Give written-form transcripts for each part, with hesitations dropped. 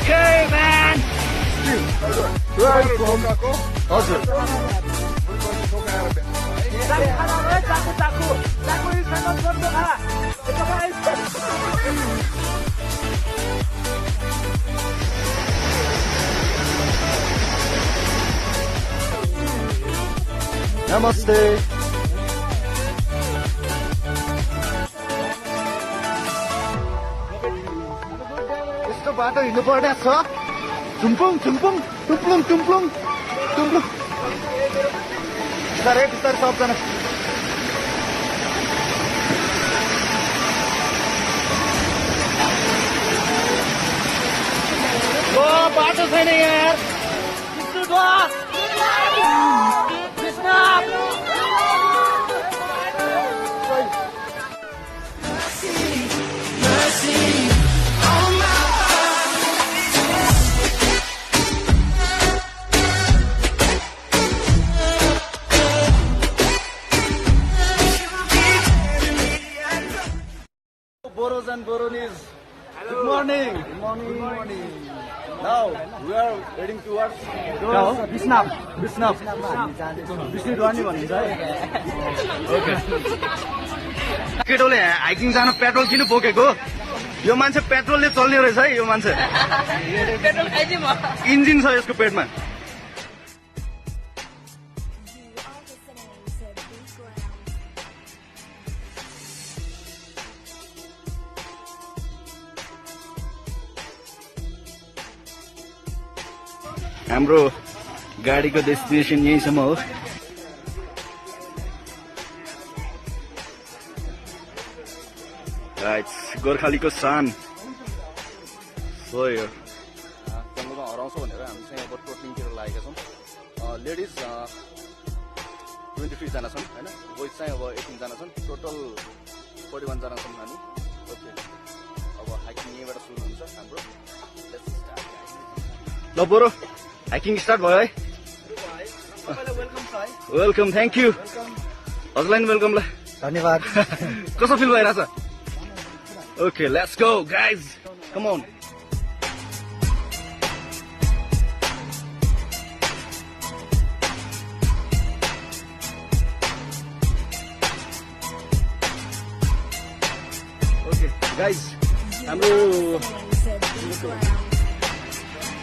Okay, man. Right from हजुर नमस्ते यस्तो बाटो हिँड्नु पर्ने छ टुम्पुङ टुम्पुङ टुम्प्लुङ टुम्प्लुङ टुम्प्लुङ बिस्तारै बिस्तारै सबजना ओ बाटो छैन यार Bisnap! Boros and Boronis, good morning. Good morning. Now we are heading towards Bisnap. Bisnap. Bishnu Dawar भनिन्छ है. Okay. केटोले हाइकिङ जान पेट्रोल किन बोकेको? यो मान्छे पेट्रोलले चल्ने रहेछ है यो मान्छे. पेट्रोल खाइदिए म. इन्जिन छ यसको पेटमा. हाम्रो गाडीको डेस्टिनेसन यहीँसम्म हो. गोर्खालीको सान सो यो जङ्गलमा हराउँछ भनेर हामी चाहिँ अब ट्रोटलिङतिर लागेका छौँ. लेडिज 23 जना छन् होइन, बोइज चाहिँ अब 18 जना छन्, टोटल 41 जना छन् हामी. ओके, अब हाइकिङ यहीँबाट सुरु हुन्छ हाम्रो. ल बरु हाइकिङ स्टार्ट भयो है. Welcome, thank you. हजुरलाई नि वेलकम. ल धन्यवाद. कस्तो फिल भइरहेछ? Okay, let's go guys, come on. Okay guys, हाम्रो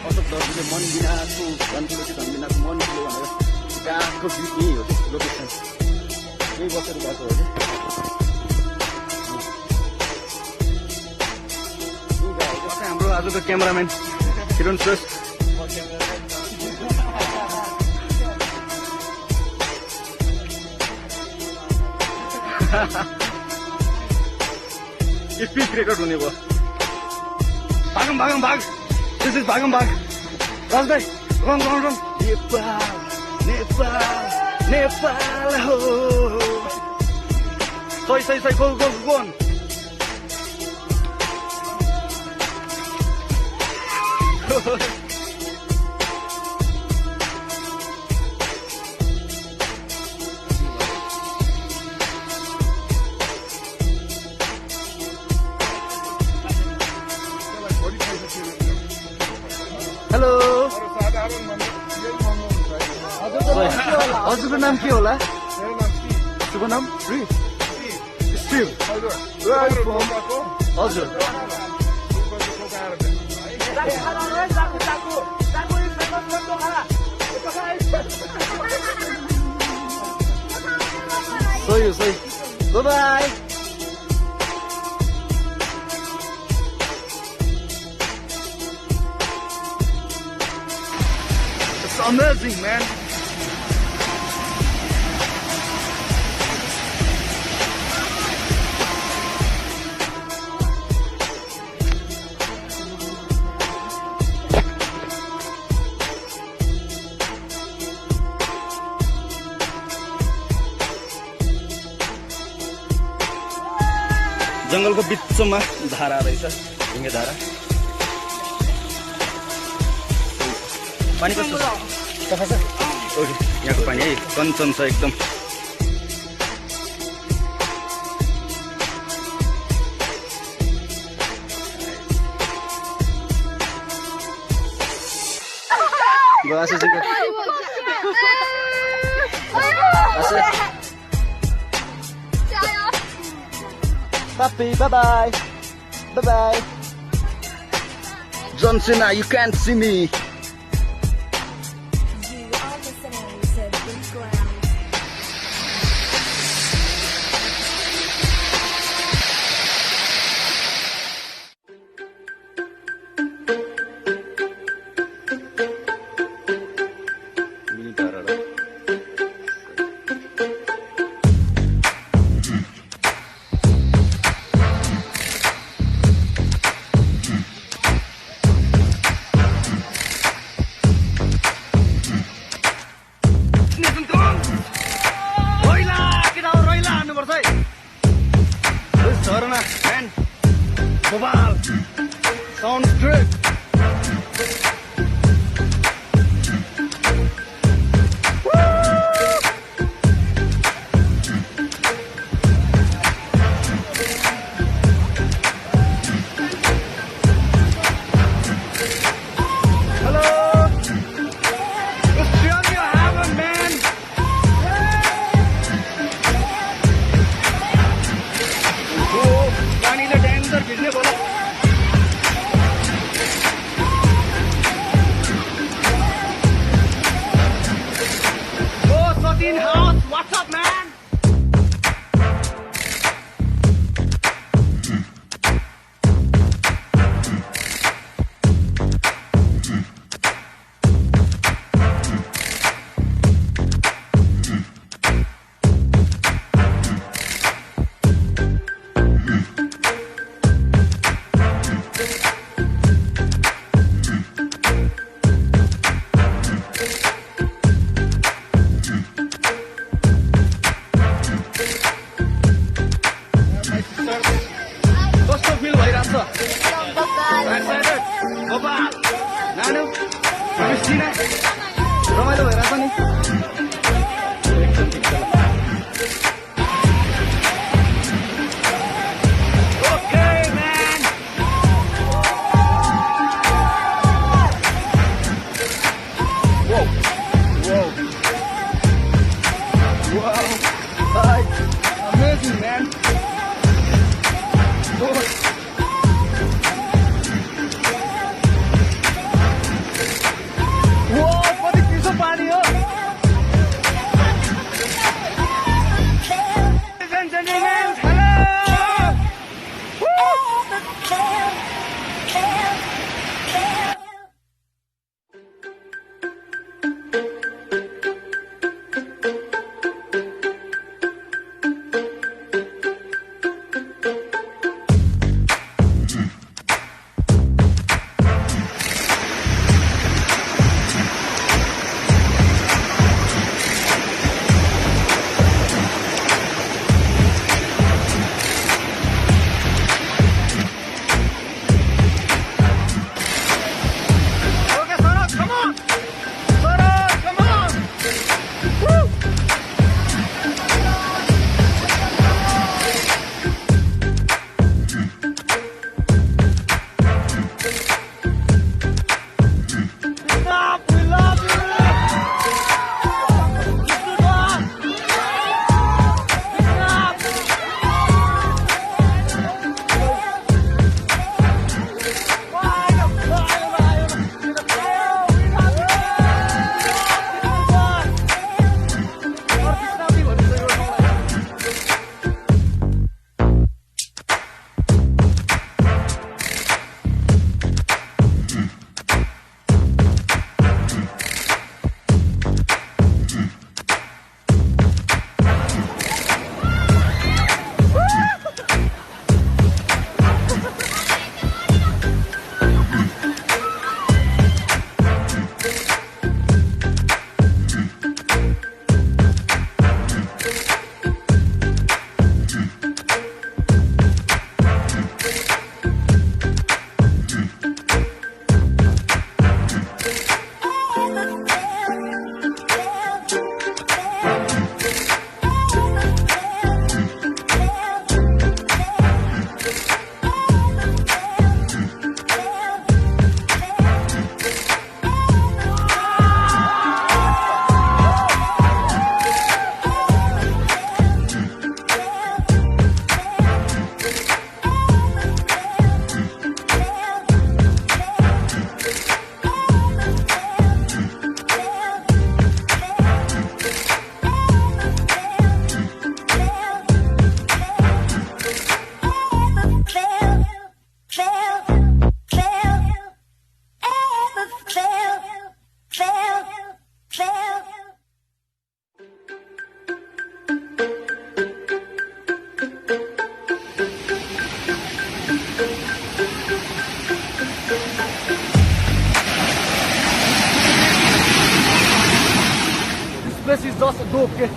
अशोक दर्जीले मनबिनाको धनकुलोसी धनबिनाको मनकुलो भनेर गएको गीत यही हो कि लोकेसन यही बसेर गएको हो कि. हाम्रो आजको क्यामेराम्यान किरण श्रेष्ठ. स्पिड रेकर्ड हुने भयो. भागम भागम भाग. This is भागम भाग. राज भाइ रन. नेपाल नेपाल नेपाल हो. सही गो. हेलो, हजुरको नाम के होला? शुभ नाम श्री स्टिभ. हजुर सही. बाई. It's amazing, man. जंगलको बिचमा धारा रहेछ, ढुङ्गे धारा. पानी कस्तो छ? सफा छ? ओके, यहाँको पानी है कञ्चन छ एकदम. That's it. Puppy, bye-bye. Bye-bye. John Cena, you can't see me. You are listening to Big Ground. Sounds good. What's up, man? कस्तो फिल भइरहेछ गोपाल नानु क्रिस्टिना रमाइलो भइरहेछ नि okay man Whoa Hi. Amazing man Whoa, कति चिसो पानी हो तोप के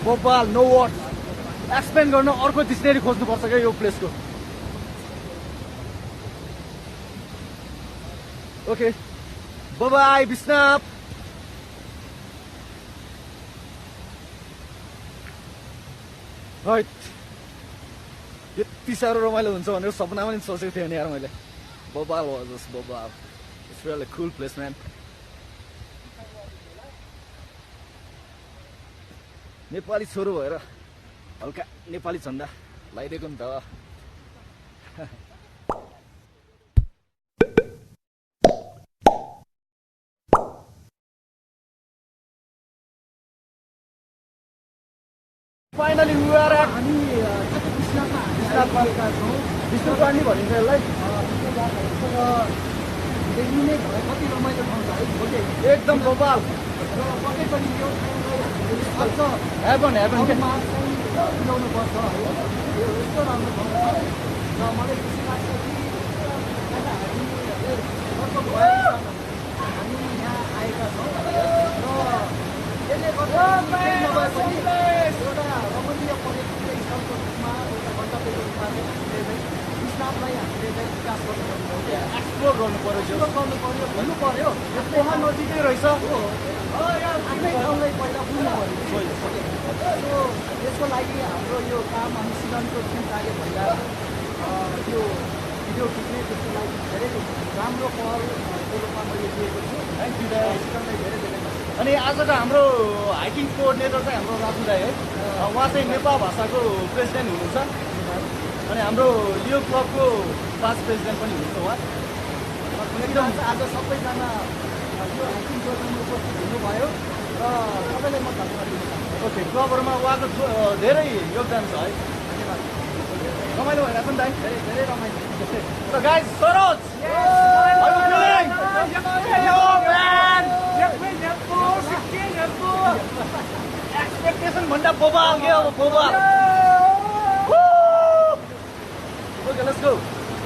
बबाल नो वर्ड एक्सप्लेन गर्न अर्को डिक्सनरी खोज्नुपर्छ क्या यो प्लेसको ओके बाई बिस्नाप यति साह्रो रमाइलो हुन्छ भनेर सपना पनि सोचेको थिएँ नि यार मैले बबाल वाज बबाल it's really Kul place man Nepali छोरो भएर हल्का नेपाली झन्डा लगाइदिएको नि त फाइनली वी आर एट विष्णुको अनि भनिन्छ यसलाई कति रमाइलो ठाउँ छ है एकदम गोपाल हेभन हेभन मिलाउनु पर्छ है यो यस्तो राम्रो ठाउँ छ र मलाई खुसी लाग्छ कि हामी यहाँ आएका छौँ र यसले गर्दा एउटा रमणीय पर्यटकीय स्थलको रूपमा एउटा गन्तव्यको रूपमा विस्तारलाई हामीले चाहिँ विकास गर्नु एक्सप्लोर गर्नु पर्यो भन्नु पर्यो पोहा नजिकै रहेछ आफ्नै ठाउँलाई पहिला बुझ्नु पर्यो यसको लागि हाम्रो यो काम अनि सिजनको जुन कार्य भइरहेको यो भिडियो खिच्ने त्यसको लागि धेरै राम्रो पहलको रूपमा मैले दिएको छु थ्याङ्क यू सिजनलाई धेरै धेरै अनि आजको हाम्रो हाइकिङ कोअर्डिनेटर चाहिँ हाम्रो राजु दाई है उहाँ चाहिँ नेपाल भाषाको प्रेसिडेन्ट हुनुहुन्छ अनि हाम्रो यो क्लबको पास्ट प्रेसिडेन्ट पनि हुनुहुन्छ उहाँ एकदम आज सबैजना यो हाइकिङ प्रोग्राममा उपस्थित हुनुभयो र सबैलाई म धन्यवाद दिन चाहन्छु ओके क्लबहरूमा उहाँको धेरै योगदान छ है रमाइलो भइरहेको छ नि दाइ धेरै धेरै रमाइलो र गाइज सरोज एक्सपेक्टेसन भन्दा बोबाल के अब बोबाल ओके लेट्स गो